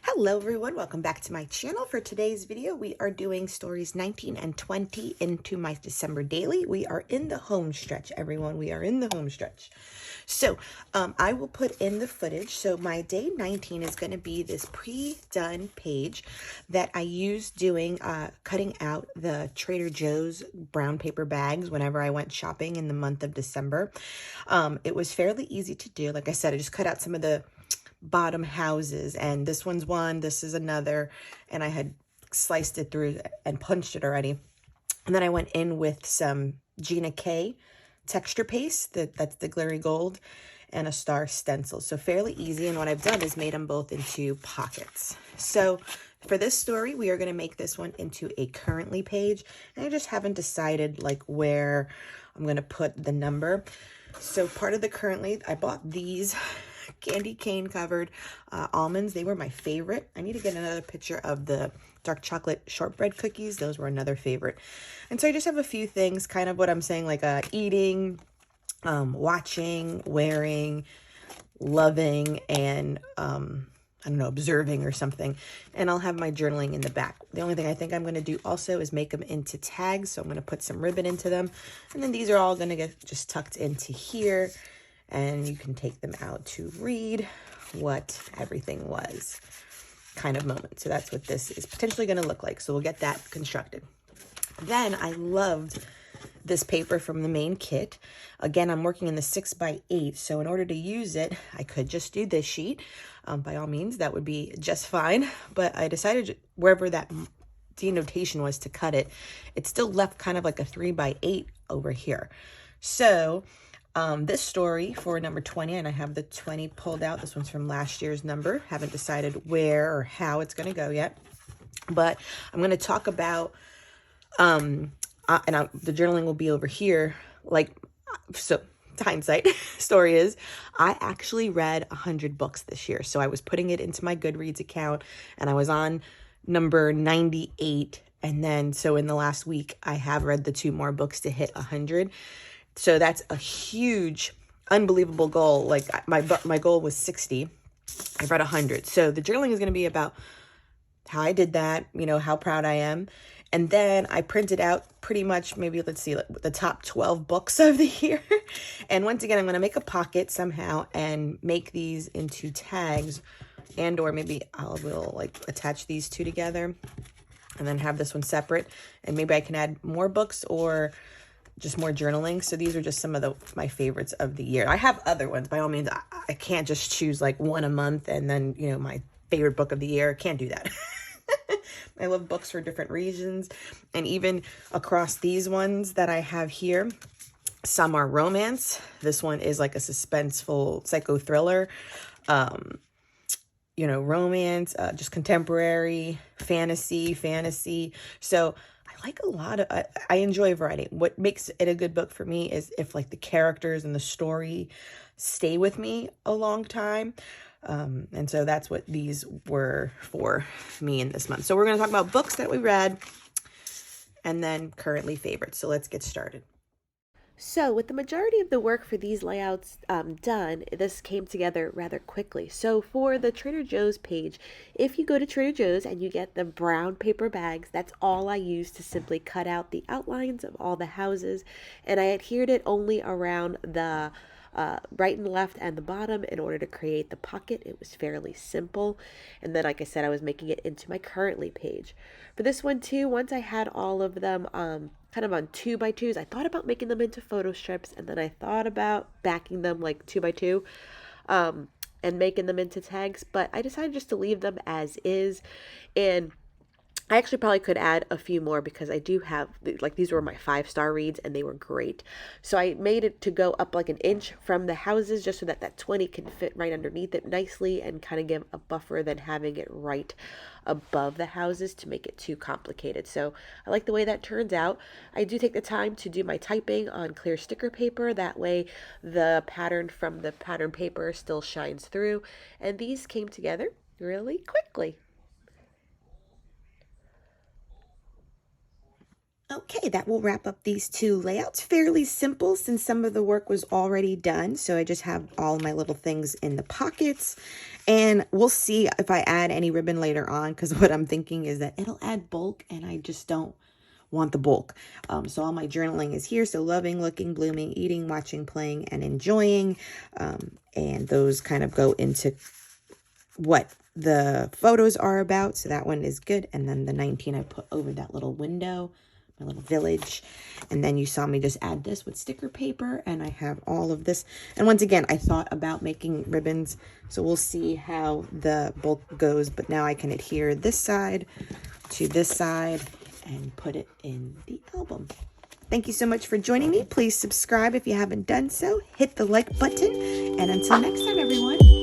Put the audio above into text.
Hello everyone, welcome back to my channel. For today's video, we are doing stories 19 and 20 into my December daily. We are in the home stretch, everyone. We are in the home stretch. So I will put in the footage. So my day 19 is going to be this pre-done page that I used doing, cutting out the Trader Joe's brown paper bags whenever I went shopping in the month of December. It was fairly easy to do. Like I said, I just cut out some of the bottom houses, and this one's one, this is another, and I had sliced it through and punched it already. And then I went in with some Gina K texture paste, that's the glittery gold, and a star stencil. So fairly easy, and what I've done is made them both into pockets. So for this story, we are going to make this one into a currently page, and I just haven't decided like where I'm going to put the number. So part of the currently, I bought these candy cane covered almonds. They were my favorite. I need to get another picture of the dark chocolate shortbread cookies. Those were another favorite. And so I just have a few things, kind of what I'm saying, like eating, watching, wearing, loving, and I don't know, observing or something. And I'll have my journaling in the back. The only thing I think I'm going to do also is make them into tags. So I'm going to put some ribbon into them. And then these are all going to get just tucked into here. And you can take them out to read what everything was kind of moment. So that's what this is potentially going to look like. So we'll get that constructed. Then I loved this paper from the main kit. Again, I'm working in the 6x8. So in order to use it, I could just do this sheet. By all means, that would be just fine. But I decided wherever that denotation was to cut it, it still left kind of like a 3x8 over here. So this story for number 20, and I have the 20 pulled out. This one's from last year's number. Haven't decided where or how it's going to go yet. But I'm going to talk about, the journaling will be over here. Like, so hindsight story is I actually read 100 books this year. So I was putting it into my Goodreads account, and I was on number 98. And then, so in the last week, I have read the 2 more books to hit 100. So that's a huge, unbelievable goal. Like my goal was 60. I've read 100. So the journaling is going to be about how I did that, you know, how proud I am. And then I printed out pretty much, maybe let's see, like the top 12 books of the year. And once again, I'm going to make a pocket somehow and make these into tags, and or maybe I will like attach these two together and then have this one separate. And maybe I can add more books or just more journaling. So these are just some of my favorites of the year. I have other ones. By all means, I can't just choose like one a month and then, you know, my favorite book of the year. Can't do that. I love books for different reasons. And even across these ones that I have here, some are romance. This one is like a suspenseful psycho thriller. You know, romance, just contemporary, fantasy. So I like a lot of, I enjoy variety. What makes it a good book for me is if like the characters and the story stay with me a long time. And so that's what these were for me in this month. So we're going to talk about books that we read and then currently favorites. So let's get started. So with the majority of the work for these layouts done, this came together rather quickly. So for the Trader Joe's page, if you go to Trader Joe's and you get the brown paper bags, that's all I used to simply cut out the outlines of all the houses. And I adhered it only around the right and left and the bottom in order to create the pocket. It was fairly simple. And then, like I said, I was making it into my currently page. For this one too, once I had all of them kind of on 2x2s, I thought about making them into photo strips, and then I thought about backing them like 2x2 and making them into tags, but I decided just to leave them as is. And I actually probably could add a few more because I do have, like, these were my 5-star reads and they were great. So I made it to go up like an inch from the houses just so that that 20 can fit right underneath it nicely and kind of give a buffer than having it right above the houses to make it too complicated. So I like the way that turns out. I do take the time to do my typing on clear sticker paper. That way the pattern from the pattern paper still shines through. And these came together really quickly. Okay, that will wrap up these two layouts. Fairly simple since some of the work was already done. So I just have all my little things in the pockets. And we'll see if I add any ribbon later on, because what I'm thinking is that it'll add bulk and I just don't want the bulk. So all my journaling is here. So loving, looking, blooming, eating, watching, playing, and enjoying. And those kind of go into what the photos are about. So that one is good. And then the 19 I put over that little window, my little village. And then you saw me just add this with sticker paper, and I have all of this. And once again, I thought about making ribbons, so we'll see how the bulk goes, but now I can adhere this side to this side and put it in the album. Thank you so much for joining me. Please subscribe if you haven't done so. Hit the like button, and until next time, everyone.